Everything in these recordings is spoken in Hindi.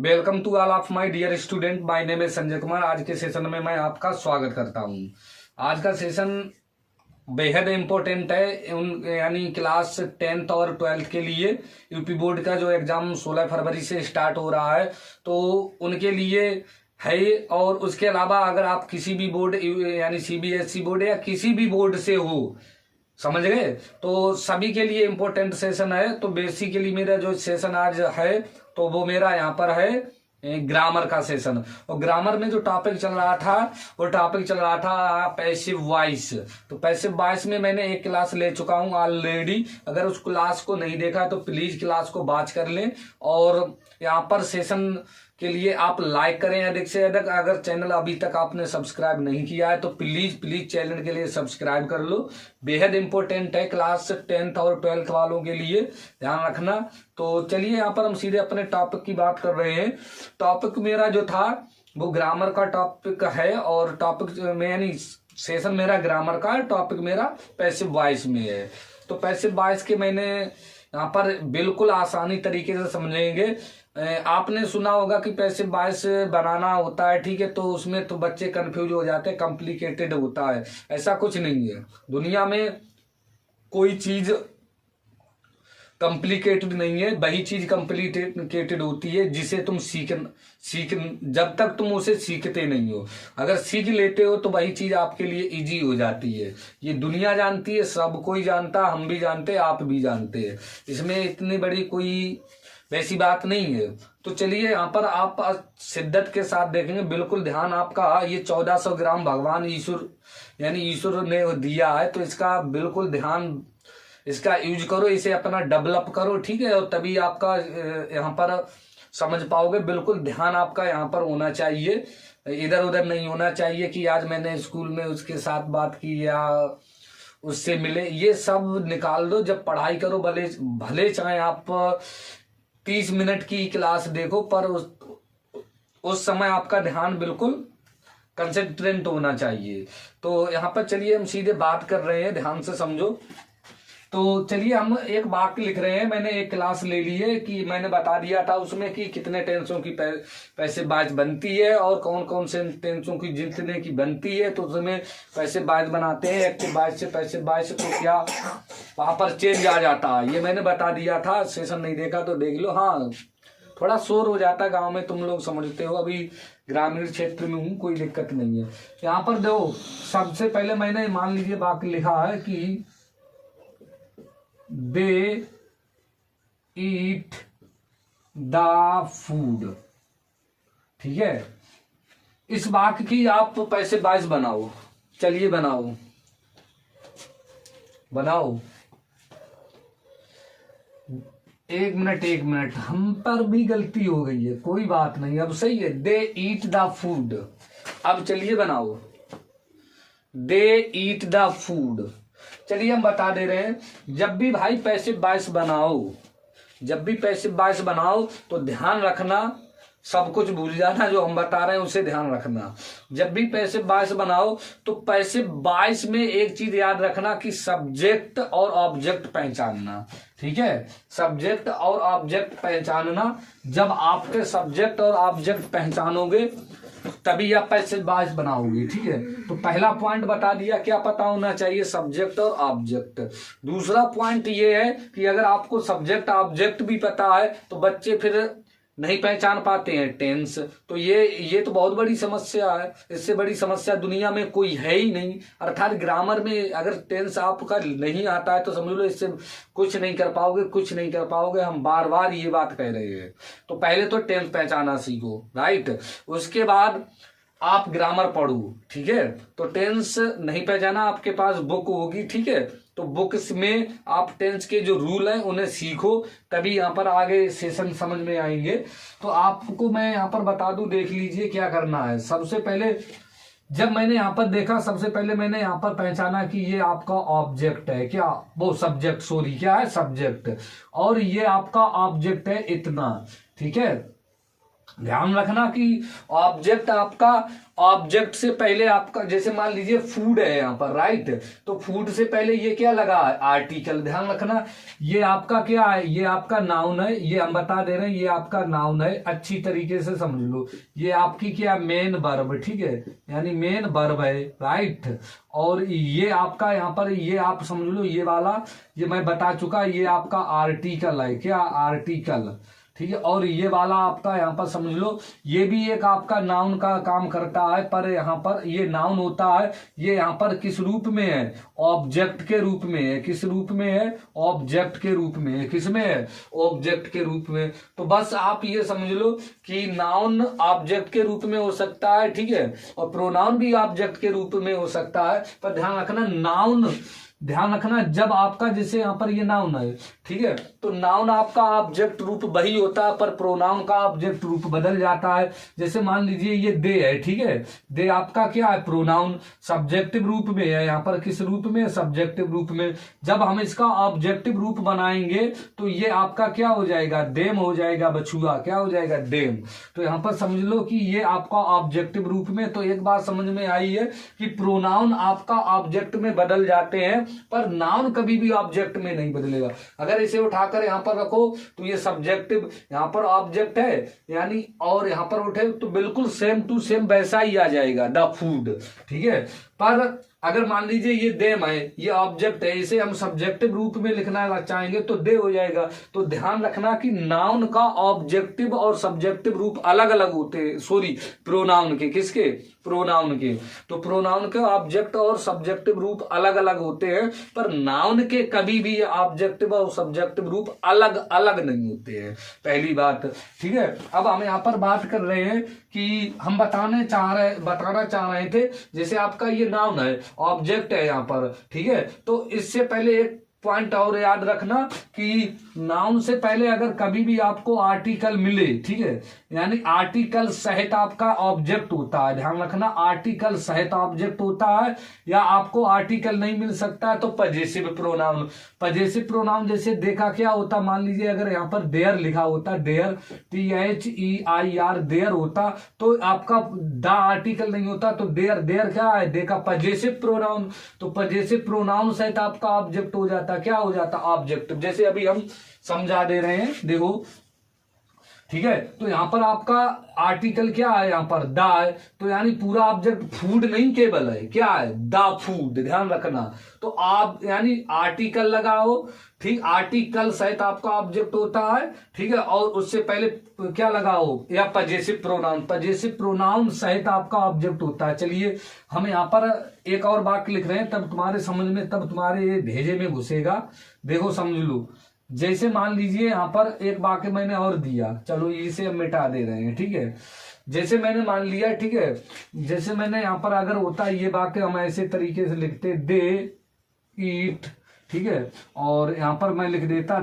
Welcome to all of my dear student. My name is Sanjay Kumar. आज के सेशन में मैं आपका स्वागत करता हूं। आज का सेशन बेहद इम्पोर्टेंट है यानी क्लास 10th और 12th के लिए। यूपी बोर्ड का जो एग्जाम 16 फरवरी से स्टार्ट हो रहा है तो उनके लिए है। और उसके अलावा अगर आप किसी भी बोर्ड यानी सीबीएसई बोर्ड या किसी भी बोर्ड से हो, समझ गए, तो सभी के लिए इम्पोर्टेंट सेशन है। तो बेसिकली मेरा जो सेशन आज है तो वो मेरा यहाँ पर है ग्रामर का सेशन। और ग्रामर में जो टॉपिक चल रहा था वो टॉपिक चल रहा था पैसिव वॉइस। तो पैसिव वॉइस में मैंने एक क्लास ले चुका हूँ ऑलरेडी। अगर उस क्लास को नहीं देखा तो प्लीज क्लास को वॉच कर लें। और यहाँ पर सेशन के लिए आप लाइक करें अधिक से अधिक। अगर चैनल अभी तक आपने सब्सक्राइब नहीं किया है तो प्लीज चैनल के लिए सब्सक्राइब कर लो। बेहद इंपॉर्टेंट है क्लास 10th और 12th वालों के लिए, ध्यान रखना। तो चलिए यहाँ पर हम सीधे अपने टॉपिक की बात कर रहे हैं। टॉपिक मेरा जो था वो ग्रामर का टॉपिक है और टॉपिक में यानी सेशन मेरा ग्रामर का है, टॉपिक मेरा पैसिव वॉइस में है। तो पैसिव वॉइस के मैंने यहाँ पर बिल्कुल आसानी तरीके से समझेंगे। आपने सुना होगा कि पैसिव वॉइस बनाना होता है, ठीक है, तो उसमें तो बच्चे कंफ्यूज हो जाते हैं, कॉम्प्लिकेटेड होता है। ऐसा कुछ नहीं है, दुनिया में कोई चीज कॉम्प्लिकेटेड नहीं है। वही चीज कॉम्प्लिकेटेड होती है जिसे तुम सीख जब तक तुम उसे सीखते नहीं हो। अगर सीख लेते हो तो वही चीज आपके लिए इजी हो जाती है। ये दुनिया जानती है, सब कोई जानता, हम भी जानते, आप भी जानते हैं। इसमें इतनी बड़ी कोई वैसी बात नहीं है। तो चलिए यहाँ पर आप शिद्दत के साथ देखेंगे, बिल्कुल ध्यान आपका। ये 1400 ग्राम भगवान ईश्वर यानी ईश्वर ने दिया है, तो इसका बिल्कुल ध्यान, इसका यूज करो, इसे अपना डेवलप करो, ठीक है। और तभी आपका यहाँ पर समझ पाओगे। बिल्कुल ध्यान आपका यहाँ पर होना चाहिए, इधर उधर नहीं होना चाहिए कि आज मैंने स्कूल में उसके साथ बात की या उससे मिले, ये सब निकाल दो। जब पढ़ाई करो भले चाहे आप 30 मिनट की क्लास देखो, पर उस समय आपका ध्यान बिल्कुल कंसंट्रेट होना चाहिए। तो यहाँ पर चलिए हम सीधे बात कर रहे हैं, ध्यान से समझो। तो चलिए हम एक वाक्य लिख रहे हैं। मैंने एक क्लास ले ली है कि मैंने बता दिया था उसमें कि कितने टेंसों की पैसिव वॉइस बनती है और कौन कौन से टेंसों की जितने की बनती है तो उसमें पैसिव वॉइस बनाते हैं। एक्टिव वॉइस से पैसिव वॉइस तो क्या वहां पर चेंज आ जाता है, ये मैंने बता दिया था। सेशन नहीं देखा तो देख लो। हाँ, थोड़ा शोर हो जाता है गाँव में, तुम लोग समझते हो। अभी ग्रामीण क्षेत्र में हूँ, कोई दिक्कत नहीं है। यहाँ पर देखो, सबसे पहले मैंने मान लीजिए वाक्य लिखा है कि they eat the food, ठीक है। इस वाक्य की आप पैसिव वॉइस बनाओ। चलिए बनाओ। एक मिनट, हम पर भी गलती हो गई है, कोई बात नहीं, अब सही है। दे ईट द फूड। अब चलिए बनाओ, दे ईट द फूड। चलिए हम बता दे रहे हैं, जब भी भाई पैसिव वॉइस बनाओ तो ध्यान रखना, सब कुछ भूल जाना, जो हम बता रहे हैं उसे ध्यान रखना। जब भी पैसिव वॉइस बनाओ तो पैसिव वॉइस में एक चीज याद रखना कि सब्जेक्ट और ऑब्जेक्ट पहचानना, ठीक है। सब्जेक्ट और ऑब्जेक्ट पहचानना। जब आपके सब्जेक्ट और ऑब्जेक्ट पहचानोगे तभी आप पैसिव वॉइस बनाओगे, ठीक है। तो पहला पॉइंट बता दिया, क्या पता होना चाहिए, सब्जेक्ट और ऑब्जेक्ट। दूसरा पॉइंट ये है कि अगर आपको सब्जेक्ट ऑब्जेक्ट भी पता है तो बच्चे फिर नहीं पहचान पाते हैं टेंस। तो ये तो बहुत बड़ी समस्या है। इससे बड़ी समस्या दुनिया में कोई है ही नहीं। अर्थात ग्रामर में अगर टेंस आपका नहीं आता है तो समझ लो इससे कुछ नहीं कर पाओगे। हम बार बार ये बात कह रहे हैं। तो पहले तो टेंस पहचाना सीखो, राइट। उसके बाद आप ग्रामर पढ़ो, ठीक है। तो टेंस नहीं पहचाना, आपके पास बुक होगी, ठीक है। तो बुक्स में आप टेंस के जो रूल हैं उन्हें सीखो, तभी यहाँ पर आगे सेशन समझ में आएंगे। तो आपको मैं यहाँ पर बता दूं, देख लीजिए क्या करना है। सबसे पहले जब मैंने यहाँ पर देखा, सबसे पहले मैंने यहाँ पर पहचाना कि ये आपका ऑब्जेक्ट है, क्या वो सब्जेक्ट, सॉरी क्या है, सब्जेक्ट। और ये आपका ऑब्जेक्ट है इतना, ठीक है। ध्यान रखना कि ऑब्जेक्ट आपका, ऑब्जेक्ट से पहले आपका, जैसे मान लीजिए फूड है यहाँ पर, राइट, तो फूड से पहले ये क्या लगा है, आर्टिकल। ध्यान रखना ये आपका क्या है, ये आपका नाउन है, ये हम बता दे रहे हैं, ये आपका नाउन है, अच्छी तरीके से समझ लो। ये आपकी क्या, मेन वर्ब, ठीक है, यानी मेन वर्ब है, राइट। और ये आपका यहाँ पर, ये आप समझ लो, ये वाला, ये मैं बता चुका, ये आपका आर्टिकल है, क्या, आर्टिकल, ठीक है। और ये वाला आपका यहाँ पर समझ लो, ये भी एक आपका नाउन का काम करता है, पर यहाँ पर ये नाउन होता है, ये यहाँ पर किस रूप में है, ऑब्जेक्ट के रूप में है। किस रूप में है, ऑब्जेक्ट के रूप में है। किस में है, ऑब्जेक्ट के रूप में। तो बस आप ये समझ लो कि नाउन ऑब्जेक्ट के रूप में हो सकता है, ठीक है, और प्रोनाउन भी ऑब्जेक्ट के रूप में हो सकता है। पर ध्यान रखना नाउन, ध्यान रखना जब आपका, जैसे यहाँ पर ये नाउन है, ठीक है, तो नाउन आपका ऑब्जेक्ट रूप वही होता है, पर प्रोनाउन का ऑब्जेक्ट रूप बदल जाता है। जैसे मान लीजिए ये दे है, ठीक है, दे आपका क्या है, प्रोनाउन, सब्जेक्टिव रूप में है, यहाँ पर किस रूप में, सब्जेक्टिव रूप में। जब हम इसका ऑब्जेक्टिव रूप बनाएंगे तो ये आपका क्या हो जाएगा, देम हो जाएगा, बछुआ, क्या हो जाएगा, देम। तो यहाँ पर समझ लो कि ये आपका ऑब्जेक्टिव रूप में। तो एक बात समझ में आई है कि प्रोनाउन आपका ऑब्जेक्ट में बदल जाते हैं, पर नाउन कभी भी ऑब्जेक्ट में नहीं बदलेगा। अगर इसे उठाकर यहां पर रखो तो ये सब्जेक्टिव, यहां पर ऑब्जेक्ट है यानी, और यहां पर उठे तो बिल्कुल सेम टू सेम वैसा ही आ जाएगा, द फूड, ठीक है। पर अगर मान लीजिए ये देम है, ये ऑब्जेक्ट है, इसे हम सब्जेक्टिव रूप में लिखना चाहेंगे तो दे हो जाएगा। तो ध्यान रखना कि नाउन का ऑब्जेक्टिव और सब्जेक्टिव रूप अलग अलग होते हैं, सॉरी प्रोनाउन के, किसके, प्रोनाउन के। तो प्रोनाउन के ऑब्जेक्ट और सब्जेक्टिव रूप अलग अलग होते हैं, पर नाउन के कभी भी ऑब्जेक्टिव और सब्जेक्टिव रूप अलग अलग नहीं होते हैं, पहली बात, ठीक है। अब हम यहाँ पर बात कर रहे हैं कि हम बताना चाह रहे थे, जैसे आपका ये नाउन है, ऑब्जेक्ट है यहाँ पर, ठीक है। तो इससे पहले एक पॉइंट और याद रखना कि नाउन से पहले अगर कभी भी आपको आर्टिकल मिले, ठीक है, यानी आर्टिकल सहित आपका ऑब्जेक्ट होता है, ध्यान रखना आर्टिकल सहित ऑब्जेक्ट होता है, या आपको आर्टिकल नहीं मिल सकता तो पजेसिव प्रोनाउन। पजेसिव प्रोनाउन जैसे देखा क्या होता, मान लीजिए अगर यहाँ पर देयर लिखा होता, देयर, THEIR, देयर होता, तो आपका द आर्टिकल नहीं होता, तो देयर, देयर क्या है, दे का पजेसिव प्रोनाउन। तो पजेसिव प्रोनाउन सहित आपका ऑब्जेक्ट हो जाता, क्या हो जाता, ऑब्जेक्ट। जैसे अभी हम समझा दे रहे हैं, देखो, ठीक है। तो यहां पर आपका आर्टिकल क्या है, यहां पर द है, तो यानी पूरा ऑब्जेक्ट फूड नहीं केवल है, क्या है, द फूड, ध्यान रखना। तो आप यानी आर्टिकल लगाओ, ठीक, आर्टिकल सहित आपका ऑब्जेक्ट होता है, ठीक है, और उससे पहले क्या लगाओ, या पजेसिव प्रोनाउन, पजेसिव प्रोनाउन सहित आपका ऑब्जेक्ट होता है। चलिए हम यहाँ पर एक और वाक्य लिख रहे हैं, तब तुम्हारे समझ में, तब तुम्हारे भेजे में घुसेगा। देखो समझ लो, जैसे मान लीजिए यहाँ पर एक वाक्य मैंने और दिया, चलो इसे हम मिटा दे रहे हैं, ठीक है। जैसे मैंने मान लिया, ठीक है, जैसे मैंने यहाँ पर अगर होता ये वाक्य हम ऐसे तरीके से लिखते, दे ईट, ठीक है, और यहाँ पर मैं लिख देता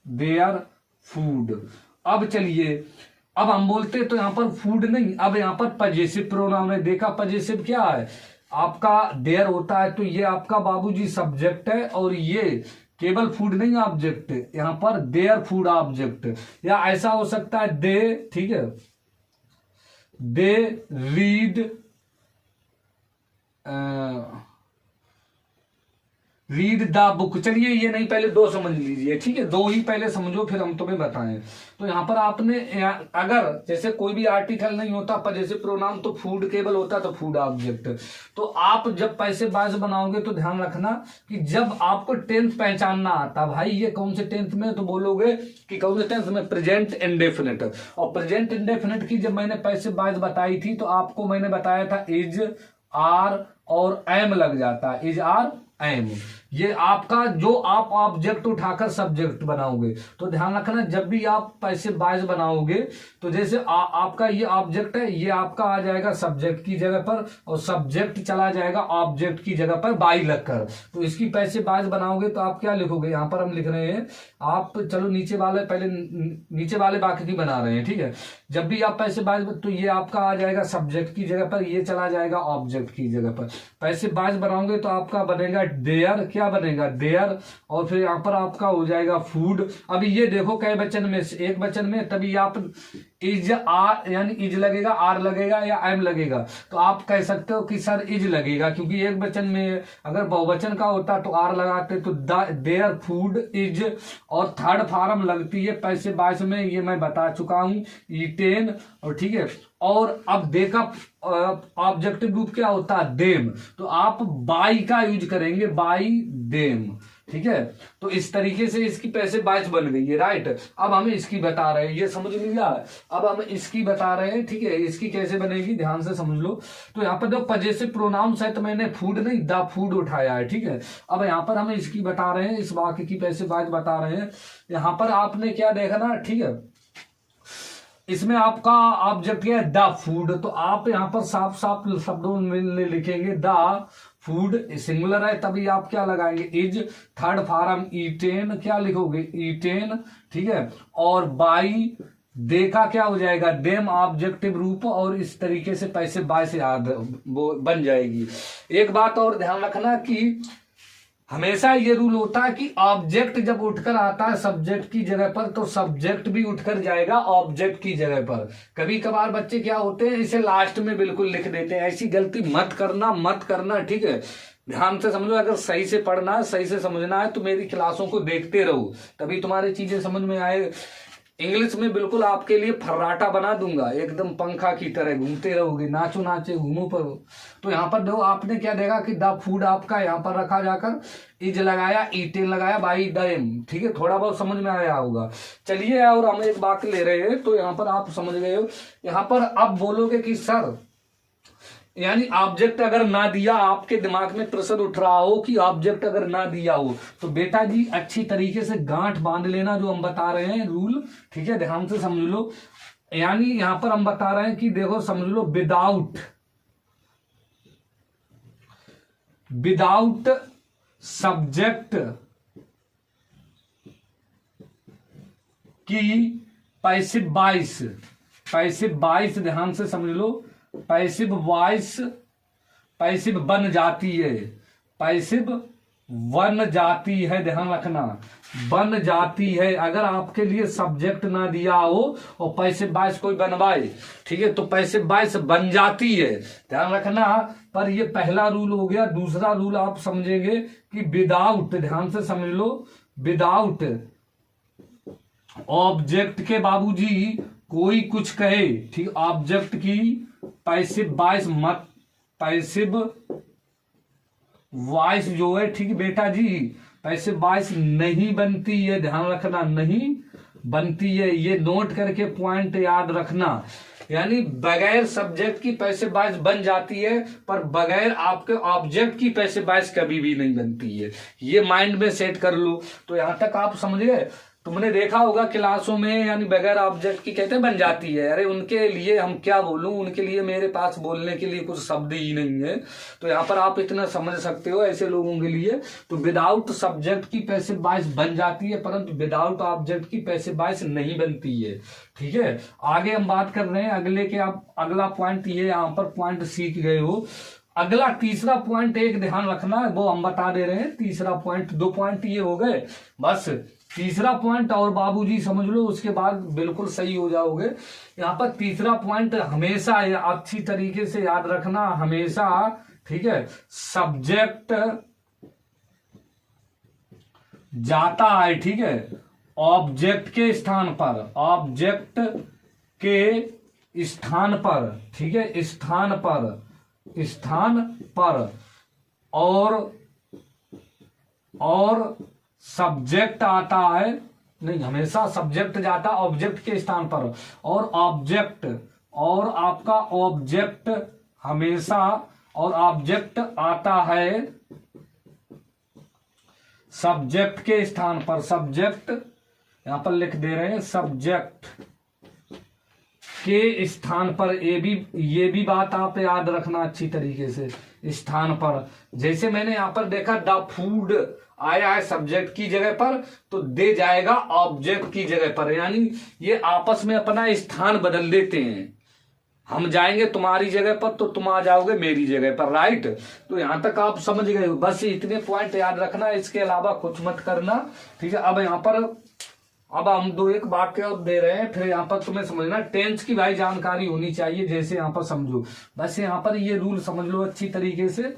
देयर फूड। अब चलिए, अब हम बोलते तो यहाँ पर फूड नहीं, अब यहाँ पर पजेसिव प्रोनाउन है। देखा पजेसिव क्या है, आपका देयर होता है, तो ये आपका बाबूजी सब्जेक्ट है, और ये केवल फूड नहीं ऑब्जेक्ट, यहां पर देयर फूड ऑब्जेक्ट। या ऐसा हो सकता है दे, ठीक है, दे रीड द बुक। चलिए ये नहीं, पहले दो समझ लीजिए, ठीक है, दो ही पहले समझो फिर हम तुम्हें बताएं। तो यहाँ पर आपने अगर जैसे कोई भी आर्टिकल नहीं होता पर जैसे प्रोनाउन, तो फूड केवल होता, तो फूड ऑब्जेक्ट। तो आप जब पैसे बाज बनाओगे तो ध्यान रखना कि जब आपको टेंथ पहचानना आता, भाई ये कौन से टेंथ में, तो बोलोगे कि कौन से टेंथ में, प्रेजेंट इंडेफिनिट। और प्रेजेंट इंडेफिनिट की जब मैंने पैसे बाज बताई थी, तो आपको मैंने बताया था इज, आर और एम लग जाता है, इज, आर, एम। ये आपका जो आप ऑब्जेक्ट उठाकर सब्जेक्ट बनाओगे, तो ध्यान रखना जब भी आप पैसे बाज बनाओगे, तो जैसे आपका ये ऑब्जेक्ट है, ये आपका आ जाएगा सब्जेक्ट की जगह पर, और सब्जेक्ट चला जाएगा ऑब्जेक्ट की जगह पर बाई लगकर। तो इसकी पैसे बाज बनाओगे तो आप क्या लिखोगे, यहां पर हम लिख रहे हैं, आप चलो नीचे वाले, पहले नीचे वाले बाकी की बना रहे हैं, ठीक है। जब भी आप पैसे बाज, तो ये आपका आ जाएगा सब्जेक्ट की जगह पर, ये चला जाएगा ऑब्जेक्ट की जगह पर। पैसे बाज बनाओगे तो आपका बनेगा देयर, क्या बनेगा देयर, और फिर यहाँ पर आपका हो जाएगा फूड। अभी ये देखो कई वचन में, एक वचन में, तभी आप इज आर यानी इज लगेगा, आर लगेगा या एम लगेगा, तो आप कह सकते हो कि सर इज लगेगा, क्योंकि एक वचन में अगर बहुवचन का होता तो आर लगाते, तो देयर फूड इज, और थर्ड फॉर्म लगती है पैसे बाइस में, ये मैं बता चुका हूं, ईटेन, और ठीक है। और अब देखा ऑब्जेक्टिव रूप क्या होता है देम, तो आप बाई का यूज करेंगे, बाई देम, ठीक है। तो इस तरीके से इसकी पैसे बाइस बन गई है, राइट। अब हमें इसकी बता रहे हैं, ये समझ लिया। अब हम इसकी बता रहे हैं, ठीक है, इसकी कैसे बनेगी ध्यान से समझ लो। तो यहाँ पर जो पजेसिव प्रोनाउंस है, तो मैंने फूड नहीं द फूड उठाया है, ठीक है। अब यहाँ पर हम इसकी बता रहे हैं, इस वाक्य की पैसे बाइस बता रहे हैं। यहाँ पर आपने क्या देखा ना, ठीक है, इसमें आपका ऑब्जेक्ट क्या है द फूड, तो आप यहाँ पर साफ साफ शब्दों में लिखेंगे द फूड, सिंगुलर है तभी आप क्या लगाएंगे इज, थर्ड फॉर्म ईटेन, क्या लिखोगे ईटेन, ठीक है। और बाई देखा क्या हो जाएगा देम ऑब्जेक्टिव रूप, और इस तरीके से पैसे बाय से याद वो बन जाएगी। एक बात और ध्यान रखना कि हमेशा ये रूल होता है कि ऑब्जेक्ट जब उठकर आता है सब्जेक्ट की जगह पर, तो सब्जेक्ट भी उठकर जाएगा ऑब्जेक्ट की जगह पर। कभी कभार बच्चे क्या होते हैं, इसे लास्ट में बिल्कुल लिख देते हैं, ऐसी गलती मत करना, ठीक है। ध्यान से समझो, अगर सही से पढ़ना है, सही से समझना है, तो मेरी क्लासों को देखते रहो, तभी तुम्हारी चीजें समझ में आए। इंग्लिश में बिल्कुल आपके लिए फर्राटा बना दूंगा, एकदम पंखा की तरह घूमते रहोगे, नाचो नाचे घूमो पर। तो यहाँ पर देखो आपने क्या देखा कि द फूड आपका यहाँ पर रखा जाकर, इज लगाया, ईटेन लगाया, बाई देम, ठीक है, थोड़ा बहुत समझ में आया होगा। चलिए और हम एक बात ले रहे हैं, तो यहाँ पर आप समझ गए हो। यहाँ पर अब बोलोगे कि सर यानी ऑब्जेक्ट अगर ना दिया, आपके दिमाग में प्रश्न उठ रहा हो कि ऑब्जेक्ट अगर ना दिया हो, तो बेटा जी अच्छी तरीके से गांठ बांध लेना जो हम बता रहे हैं रूल, ठीक है, ध्यान से समझ लो। यानी यहां पर हम बता रहे हैं कि देखो समझ लो, विदाउट सब्जेक्ट की पैसिव वॉइस, ध्यान से समझ लो, पैसिव वॉइस पैसिव बन जाती है, पैसिव बन जाती है, ध्यान रखना, बन जाती है। अगर आपके लिए सब्जेक्ट ना दिया हो और पैसिव वॉइस कोई बनवाए, ठीक है, तो पैसिव वॉइस बन जाती है, ध्यान रखना। पर ये पहला रूल हो गया। दूसरा रूल आप समझेंगे कि विदाउट, ध्यान से समझ लो, विदाउट ऑब्जेक्ट के बाबूजी कोई कुछ कहे, ठीक, ऑब्जेक्ट की पैसिव वॉइस मत, पैसिव वॉइस जो है, ठीक बेटा जी, पैसिव वॉइस नहीं बनती है, ध्यान रखना, नहीं बनती है। ये नोट करके पॉइंट याद रखना। यानी बगैर सब्जेक्ट की पैसिव वॉइस बन जाती है, पर बगैर आपके ऑब्जेक्ट की पैसिव वॉइस कभी भी नहीं बनती है। ये माइंड में सेट कर लो। तो यहां तक आप समझ गए। तुमने देखा होगा क्लासों में, यानी बगैर ऑब्जेक्ट की कहते बन जाती है। अरे उनके लिए हम क्या बोलूं, उनके लिए मेरे पास बोलने के लिए कुछ शब्द ही नहीं है। तो यहाँ पर आप इतना समझ सकते हो ऐसे लोगों के लिए। तो विदाउट सब्जेक्ट की पैसिव वॉइस बन जाती है, परंतु विदाउट ऑब्जेक्ट की पैसिव वॉइस नहीं बनती है, ठीक है। आगे हम बात कर रहे हैं अगले के। आप अगला पॉइंट ये यहाँ पर पॉइंट सीख गए हो। अगला तीसरा पॉइंट एक ध्यान रखना, वो हम बता दे रहे हैं। तीसरा पॉइंट, 2 पॉइंट ये हो गए बस। तीसरा पॉइंट और बाबूजी समझ लो, उसके बाद बिल्कुल सही हो जाओगे। यहाँ पर तीसरा पॉइंट हमेशा अच्छी तरीके से याद रखना, हमेशा, ठीक है। सब्जेक्ट जाता है, ठीक है, ऑब्जेक्ट के स्थान पर, ऑब्जेक्ट के स्थान पर, ठीक है, स्थान पर, और सब्जेक्ट आता है, नहीं, हमेशा सब्जेक्ट जाता ऑब्जेक्ट के स्थान पर, और ऑब्जेक्ट, और आपका ऑब्जेक्ट हमेशा, और ऑब्जेक्ट आता है सब्जेक्ट के स्थान पर। सब्जेक्ट यहां पर लिख दे रहे हैं, सब्जेक्ट के स्थान पर। ये भी बात आप याद रखना अच्छी तरीके से, स्थान पर। जैसे मैंने यहां पर देखा द फूड आया है सब्जेक्ट की जगह पर, तो दे जाएगा ऑब्जेक्ट की जगह पर। यानी ये आपस में अपना स्थान बदल देते हैं, हम जाएंगे तुम्हारी जगह पर तो तुम आ जाओगे मेरी जगह पर, राइट। तो यहां तक आप समझ गए हो, बस इतने पॉइंट याद रखना, इसके अलावा कुछ मत करना, ठीक है। अब यहाँ पर अब हम दो एक वाक्य और दे रहे हैं, फिर यहाँ पर तुम्हें समझना टेंस की भाई जानकारी होनी चाहिए, जैसे यहाँ पर समझो, बस यहाँ पर ये रूल समझ लो अच्छी तरीके से।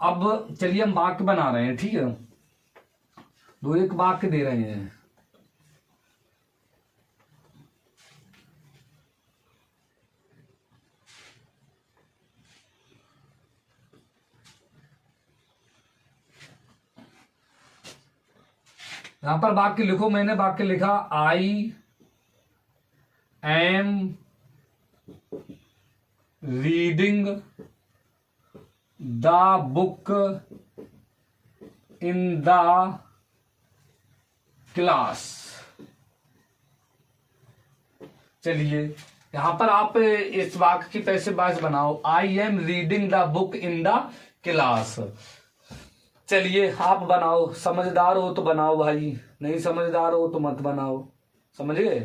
अब चलिए हम वाक्य बना रहे हैं, ठीक है, दो एक वाक्य दे रहे हैं। यहां पर वाक्य लिखो, मैंने वाक्य लिखा, I am reading the book in the class. चलिए यहां पर आप इस वाक्य की पैसे बात बनाओ, I am reading the book in the class. चलिए आप बनाओ, समझदार हो तो बनाओ भाई, नहीं समझदार हो तो मत बनाओ, समझ गए।